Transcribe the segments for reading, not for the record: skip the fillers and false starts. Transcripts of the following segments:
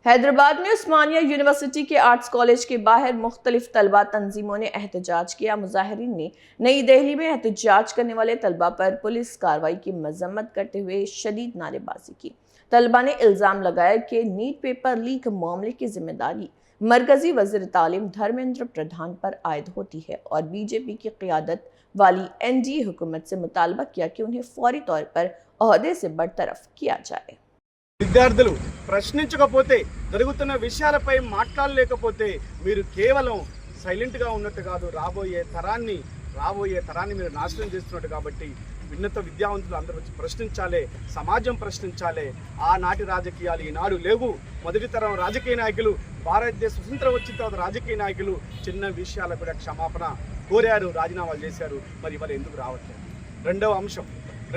हैदराबाद में उस्मानिया यूनिवर्सिटी के arts college के बाहर मुख्तलिफ तलबा तंजीमों ने एहतजाज किया। मुजाहिरीन ने नई दिल्ली में एहतजाज करने वाले तलबा पर पुलिस कार्रवाई की मजम्मत करते हुए शदीद नारेबाजी की। तलबा ने इल्ज़ाम लगाया कि नीट पेपर लीक मामले की जिम्मेदारी मरकजी वज़ीर तालीम धर्मेंद्र प्रधान पर आयद होती है और बीजेपी की क़ियादत वाली NDA हुकूमत से मुतालबा किया कि उन्हें फौरी तौर पर ओहदे से बरतरफ किया जाए। విద్యార్థులు ప్రశ్నించకపోతే జరుగుతున్న విషయాలపై మాట్లాడలేకపోతే మీరు కేవలం సైలెంట్గా ఉన్నట్టు కాదు, రాబోయే తరాన్ని మీరు నాశనం చేస్తున్నట్టు. కాబట్టి ఉన్నత విద్యావంతులు అందరూ వచ్చి ప్రశ్నించాలి, సమాజం ప్రశ్నించాలి. ఆనాటి రాజకీయాలు ఈనాడు లేవు. మొదటి తరం రాజకీయ నాయకులు, భారతదేశ స్వతంత్రం వచ్చిన తర్వాత రాజకీయ నాయకులు చిన్న విషయాలకు కూడా క్షమాపణ కోరారు, రాజీనామాలు చేశారు. మరి ఇవాళ ఎందుకు రావట్లేదు?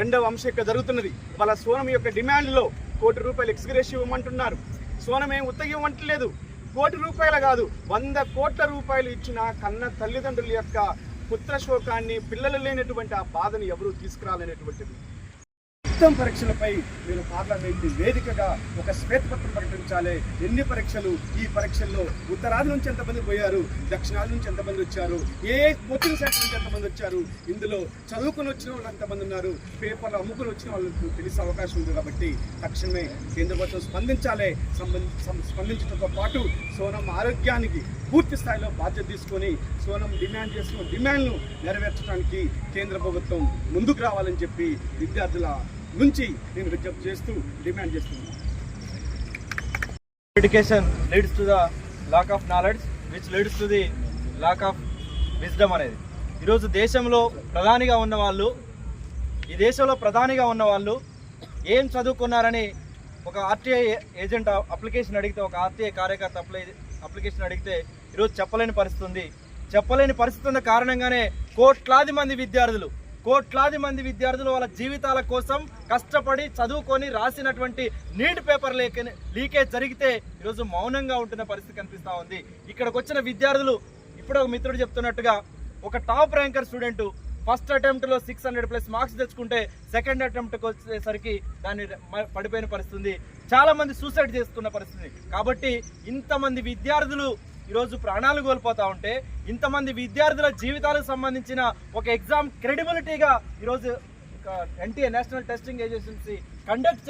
రెండవ అంశం ఇక్కడ జరుగుతున్నది. వాళ్ళ సోనం యొక్క డిమాండ్లో ₹1 కోటి ఎక్స్గ్రేషియా ఇవ్వమంటున్నారు. సోనం ఏం ఉత్తగా ఇవ్వమంటలేదు. ₹1 కాదు, 100 కోట్ల ఇచ్చిన కన్న తల్లిదండ్రుల యొక్క పుత్రశోకాన్ని, పిల్లలు లేనటువంటి ఆ బాధని ఎవరూ తీసుకురాలనేటువంటిది. మొత్తం పరీక్షలపై మీరు పార్లమెంట్ వేదికగా ఒక శ్వేతపత్రం ప్రకటించాలి. ఎన్ని పరీక్షలు, ఈ పరీక్షల్లో ఉత్తరాది నుంచి ఎంతమంది పోయారు, దక్షిణాది నుంచి ఎంతమంది వచ్చారు, ఏ కోచింగ్ సెంటర్ నుంచి ఎంతమంది వచ్చారు, ఇందులో చదువుకుని వచ్చిన వాళ్ళు ఎంతమంది ఉన్నారు, పేపర్లు అమ్ముకుని వచ్చిన వాళ్ళకు తెలిసే అవకాశం ఉంది. కాబట్టి తక్షణమే కేంద్ర ప్రభుత్వం స్పందించాలి. స్పందించడంతో పాటు సోనం ఆరోగ్యానికి పూర్తి స్థాయిలో బాధ్యత తీసుకొని సోనం డిమాండ్ చేస్తున్న డిమాండ్ను నెరవేర్చడానికి కేంద్ర ప్రభుత్వం ముందుకు రావాలని చెప్పి విద్యార్థుల నుంచి నేను విజ్ఞప్తి చేస్తూ డిమాండ్ చేస్తున్నాను. Education leads to the lack of knowledge which leads to the lack of wisdom అనేది. ఈరోజు దేశంలో ప్రధానిగా ఉన్న వాళ్ళు ఏం చదువుకున్నారని ఒక ఆర్టీఐ ఏజెంట్ అప్లికేషన్ అడిగితే, ఒక ఆర్టీఐ కార్యకర్త అప్లికేషన్ అడిగితే ఈరోజు చెప్పలేని పరిస్థితి ఉన్న కారణంగానే కోట్లాది మంది విద్యార్థులు వాళ్ళ జీవితాల కోసం కష్టపడి చదువుకొని రాసినటువంటి నీట్ పేపర్ లీకేజ్ జరిగితే ఈరోజు మౌనంగా ఉంటున్న పరిస్థితి కనిపిస్తూ ఉంది. ఇక్కడికి వచ్చిన విద్యార్థులు, ఇప్పుడు ఒక మిత్రుడు చెప్తున్నట్టుగా, ఒక టాప్ ర్యాంకర్ స్టూడెంట్ ఫస్ట్ అటెంప్ట్లో 600+ మార్క్స్ తెచ్చుకుంటే సెకండ్ అటెంప్ట్కి వచ్చేసరికి దాన్ని పడిపోయిన పరిస్థితి, చాలా మంది సూసైడ్ చేసుకున్న పరిస్థితి. కాబట్టి ఇంతమంది విద్యార్థులు ఈరోజు ప్రాణాలు కోల్పోతూ ఉంటే, ఇంతమంది విద్యార్థుల జీవితాలకు సంబంధించిన ఒక ఎగ్జామ్ క్రెడిబిలిటీగా ఈరోజు NTA national testing agency conduct